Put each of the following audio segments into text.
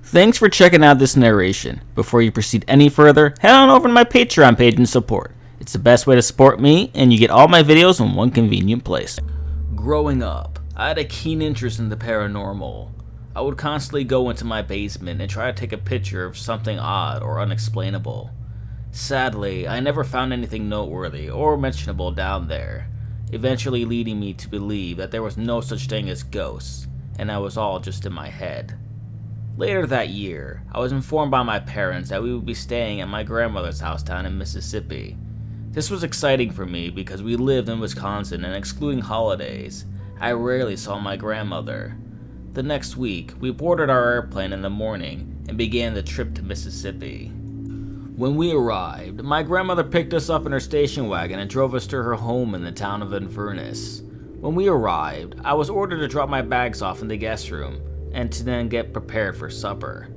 Thanks for checking out this narration. Before you proceed any further, head on over to my Patreon page and support. It's the best way to support me, and you get all my videos in one convenient place. Growing up, I had a keen interest in the paranormal. I would constantly go into my basement and try to take a picture of something odd or unexplainable. Sadly, I never found anything noteworthy or mentionable down there, eventually leading me to believe that there was no such thing as ghosts, and that was all just in my head. Later that year, I was informed by my parents that we would be staying at my grandmother's house down in Mississippi. This was exciting for me because we lived in Wisconsin and excluding holidays, I rarely saw my grandmother. The next week, we boarded our airplane in the morning and began the trip to Mississippi. When we arrived, my grandmother picked us up in her station wagon and drove us to her home in the town of Inverness. When we arrived, I was ordered to drop my bags off in the guest room and to then get prepared for supper.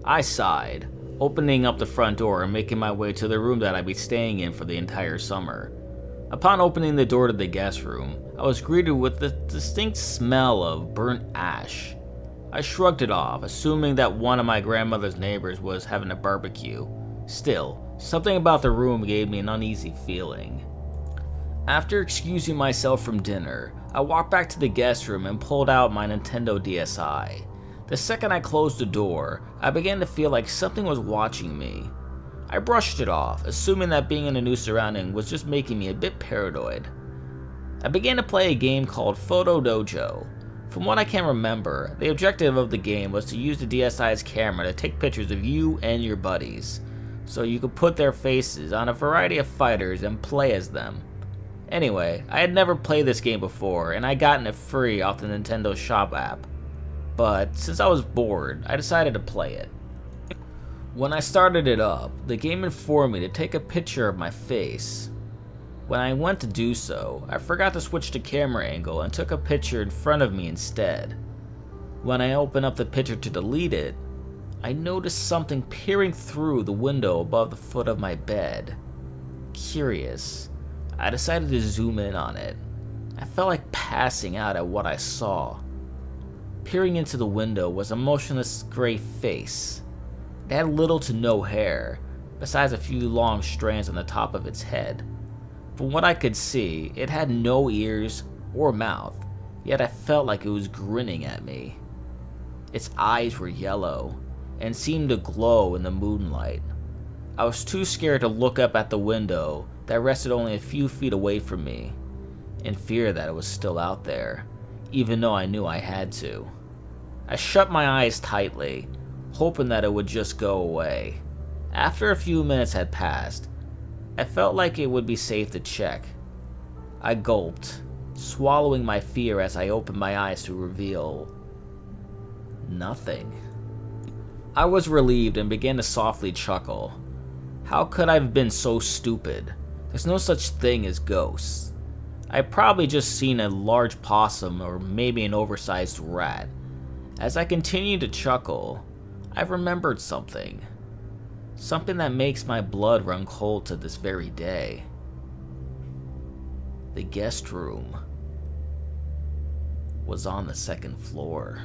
I sighed, opening up the front door and making my way to the room that I'd be staying in for the entire summer. Upon opening the door to the guest room, I was greeted with the distinct smell of burnt ash. I shrugged it off, assuming that one of my grandmother's neighbors was having a barbecue. Still, something about the room gave me an uneasy feeling. After excusing myself from dinner, I walked back to the guest room and pulled out my Nintendo DSi. The second I closed the door, I began to feel like something was watching me. I brushed it off, assuming that being in a new surrounding was just making me a bit paranoid. I began to play a game called Photo Dojo. From what I can remember, the objective of the game was to use the DSi's camera to take pictures of you and your buddies, so you could put their faces on a variety of fighters and play as them. Anyway, I had never played this game before, and I'd gotten it free off the Nintendo Shop app. But since I was bored, I decided to play it. When I started it up, the game informed me to take a picture of my face. When I went to do so, I forgot to switch the camera angle and took a picture in front of me instead. When I opened up the picture to delete it, I noticed something peering through the window above the foot of my bed. Curious, I decided to zoom in on it. I felt like passing out at what I saw. Peering into the window was a motionless gray face. It had little to no hair, besides a few long strands on the top of its head. From what I could see, it had no ears or mouth, yet I felt like it was grinning at me. Its eyes were yellow and seemed to glow in the moonlight. I was too scared to look up at the window that rested only a few feet away from me, in fear that it was still out there, even though I knew I had to. I shut my eyes tightly, hoping that it would just go away. After a few minutes had passed, I felt like it would be safe to check. I gulped, swallowing my fear as I opened my eyes to reveal nothing. I was relieved and began to softly chuckle. How could I have been so stupid? There's no such thing as ghosts. I'd probably just seen a large possum or maybe an oversized rat. As I continued to chuckle, I remembered something. Something that makes my blood run cold to this very day. The guest room was on the second floor.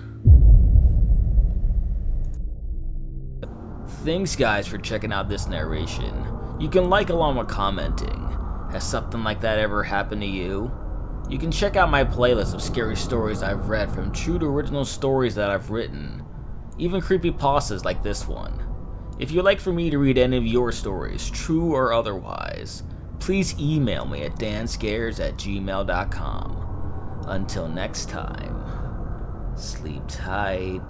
Thanks guys for checking out this narration. You can like along with commenting. Has something like that ever happened to you? You can check out my playlist of scary stories I've read from true to original stories that I've written. Even creepypastas like this one. If you'd like for me to read any of your stories, true or otherwise, please email me at danscares@gmail.com. Until next time, sleep tight.